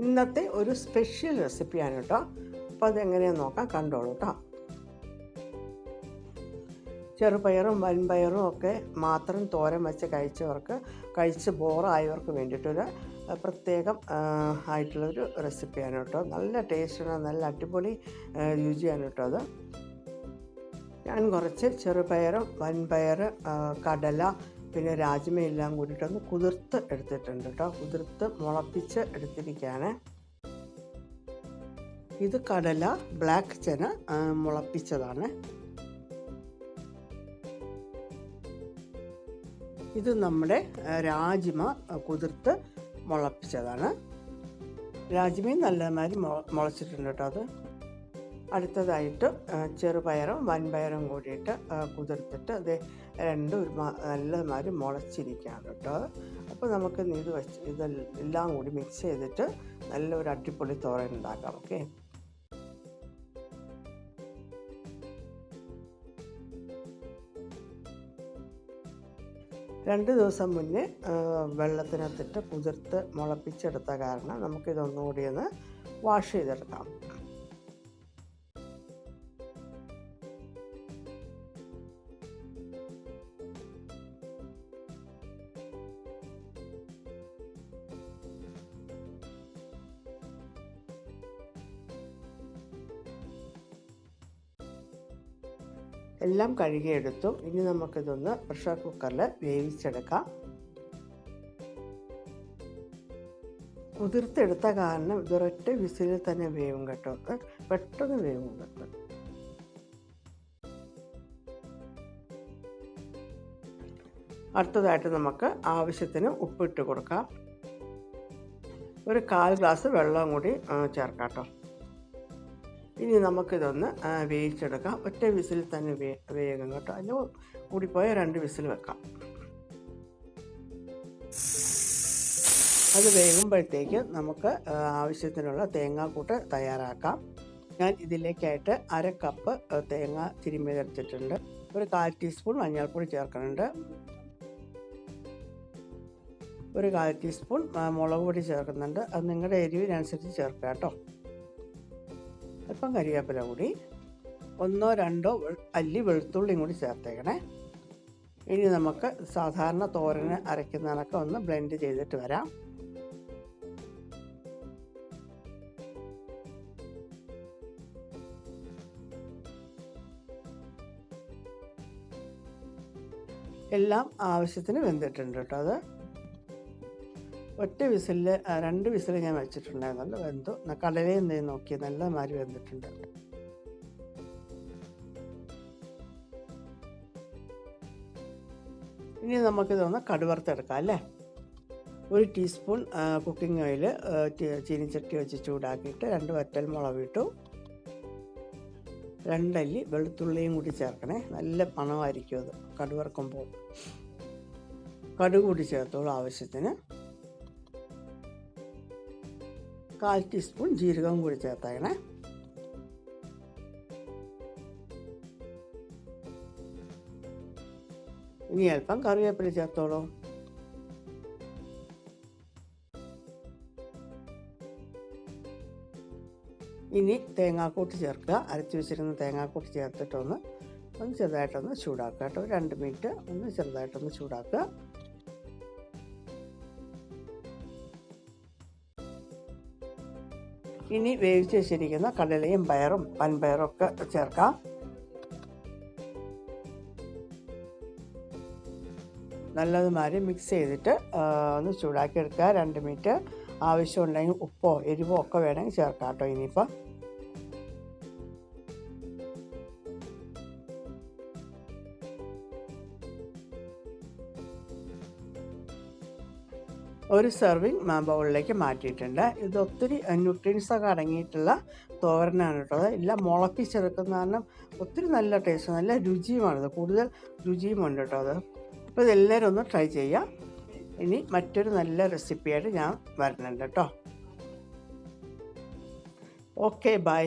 ഇന്നത്തെ ഒരു സ്പെഷ്യൽ റെസിപ്പിയാണ് കേട്ടോ. അപ്പോൾ അതെങ്ങനെയാണെന്ന് നോക്കാം, കണ്ടോളൂ കേട്ടോ. ചെറുപയറും വൻപയറും ഒക്കെ മാത്രം തോരൻ വെച്ച് കഴിച്ച് ബോറായവർക്ക് വേണ്ടിയിട്ടൊരു പ്രത്യേകം ആയിട്ടുള്ളൊരു റെസിപ്പിയാണ് കേട്ടോ. നല്ല ടേസ്റ്റാണ്, നല്ല അടിപൊളി രുചിയാണ് കേട്ടോ അത്. ഞാൻ കുറച്ച് ചെറുപയറും വൻപയർ, കടല, പിന്നെ രാജ്മ എല്ലാം കൂടിയിട്ടൊന്ന് കുതിർത്ത് എടുത്തിട്ടുണ്ട് കേട്ടോ. കുതിർത്ത് മുളപ്പിച്ച് എടുത്തിരിക്കുകയാണ്. ഇത് കടല, ബ്ലാക്ക് ചന മുളപ്പിച്ചതാണ്. ഇത് നമ്മുടെ രാജ്മ കുതിർത്ത് മുളപ്പിച്ചതാണ്. രാജ്മയും നല്ലമാതിരി മുളച്ചിട്ടുണ്ട് കേട്ടോ അത്. അടുത്തതായിട്ട് ചെറുപയറും വൻപയറും കൂടിയിട്ട് കുതിർത്തിട്ട് അത് രണ്ടും നല്ലമാതിരി മുളച്ചിരിക്കുകയാണ് കേട്ടോ. അപ്പോൾ നമുക്ക് ഇതെല്ലാം കൂടി മിക്സ് ചെയ്തിട്ട് നല്ലൊരു അടിപൊളി തോരൻ ഉണ്ടാക്കാം. ഓക്കെ, 2 ദിവസം മുന്നേ വെള്ളത്തിനകത്തിട്ട് കുതിർത്ത് മുളപ്പിച്ചെടുത്ത കാരണം നമുക്കിതൊന്നുകൂടി ഒന്ന് വാഷ് ചെയ്തെടുക്കാം. എല്ലാം കഴുകിയെടുത്തു. ഇനി നമുക്കിതൊന്ന് പ്രഷർ കുക്കറിൽ വേവിച്ചെടുക്കാം. കുതിർത്തെടുത്ത കാരണം ഇതൊരൊറ്റ വിസിലിൽ തന്നെ വേവും കേട്ടോ. പെട്ടെന്ന് വേവും കേട്ടോ. അടുത്തതായിട്ട് നമുക്ക് ആവശ്യത്തിന് ഉപ്പിട്ട് കൊടുക്കാം. ഒരു 1/4 ഗ്ലാസ് വെള്ളം കൂടി ചേർക്കാം കേട്ടോ. ഇനി നമുക്കിതൊന്ന് വേവിച്ചെടുക്കാം. ഒറ്റ വിസിലിൽ തന്നെ വേഗം കേട്ടോ. അതിന് കൂടിപ്പോയ 2 വിസിൽ വെക്കാം. അത് വേകുമ്പോഴത്തേക്ക് നമുക്ക് ആവശ്യത്തിനുള്ള തേങ്ങാക്കൂട്ട് തയ്യാറാക്കാം. ഞാൻ ഇതിലേക്കായിട്ട് 1/2 കപ്പ് തേങ്ങ തിരുമ്മിയെടുത്തിട്ടുണ്ട്. ഒരു 1/4 ടീസ്പൂൺ മഞ്ഞൾപ്പൊടി ചേർക്കുന്നുണ്ട്. ഒരു 1/4 ടീസ്പൂൺ മുളക് പൊടി ചേർക്കുന്നുണ്ട്. അത് നിങ്ങളുടെ എരിവിനനുസരിച്ച് ചേർക്കുക കേട്ടോ. അല്പം കരിവേപ്പില കൂടി, 1-2 അല്ലി വെളുത്തുള്ളിയും കൂടി ചേർത്തേക്കണേ. ഇനി നമുക്ക് സാധാരണ തോരന് അരയ്ക്കുന്നതിനൊക്കെ ഒന്ന് ബ്ലെൻഡ് ചെയ്തിട്ട് വരാം. എല്ലാം ആവശ്യത്തിന് വെന്തിട്ടുണ്ട് കേട്ടോ. അത് ഒറ്റ വിസിലിൽ 2 വിസിൽ ഞാൻ വെച്ചിട്ടുണ്ടായിരുന്നല്ലോ, വെന്തു. കടലയും നോക്കി നല്ല മാതിരി വെന്തിട്ടുണ്ട്. ഇനി നമുക്കിതൊന്ന് കടുവറുത്തെടുക്കാം അല്ലേ. 1 ടീസ്പൂൺ കുക്കിംഗ് ഓയിൽ ചീനിച്ചട്ടി വെച്ച് ചൂടാക്കിയിട്ട് 2 വറ്റൽമുളക് ഇട്ടു. 2 അല്ലി വെളുത്തുള്ളിയും കൂടി ചേർക്കണേ. നല്ല മണമായിരിക്കും അത് കടുവറുക്കുമ്പോൾ. കടുക് കൂടി ചേർത്തോളൂ ആവശ്യത്തിന്. 1/4 ടീസ്പൂൺ ജീരകം കൂടി ചേർത്തേക്കണേ. ഇനി അല്പം കറിവേപ്പില ചേർത്തോളൂ. ഇനി തേങ്ങാക്കൂട്ട് ചേർക്കുക. അരച്ച് വെച്ചിരുന്ന തേങ്ങാക്കൂട്ട് ചേർത്തിട്ടൊന്ന് ചെറുതായിട്ടൊന്ന് ചൂടാക്കുക കേട്ടോ. 2 മിനിറ്റ് ഒന്ന് ചെറുതായിട്ടൊന്ന് ചൂടാക്കുക. ഇനി വേവിച്ച് വെച്ചിരിക്കുന്ന കടലയും പയറും വൻപയറും ഒക്കെ ചേർക്കാം. നല്ലതുമാതിരി മിക്സ് ചെയ്തിട്ട് ഒന്ന് ചൂടാക്കി എടുക്കുക. 2 മിനിറ്റ്. ആവശ്യമുണ്ടെങ്കിൽ ഉപ്പോ എരിവോ ഒക്കെ വേണമെങ്കിൽ ചേർക്കാം കേട്ടോ. ഇനിയിപ്പോൾ ഒരു സെർവിങ് ബൗളിലേക്ക് മാറ്റിയിട്ടുണ്ട്. ഇത് ഒത്തിരി ന്യൂട്രിയൻസൊക്കെ അടങ്ങിയിട്ടുള്ള തോരനാണ് കേട്ടോ. എല്ലാം മുളപ്പിച്ചെടുക്കുന്ന കാരണം ഒത്തിരി നല്ല ടേസ്റ്റ്, നല്ല രുചിയുമാണിത്. കൂടുതൽ രുചിയുമുണ്ട് കേട്ടോ അത്. അപ്പോൾ ഇതെല്ലാവരും ഒന്ന് ട്രൈ ചെയ്യാം. ഇനി മറ്റൊരു നല്ല റെസിപ്പിയായിട്ട് ഞാൻ വരുന്നുണ്ട് കേട്ടോ. Okay, by.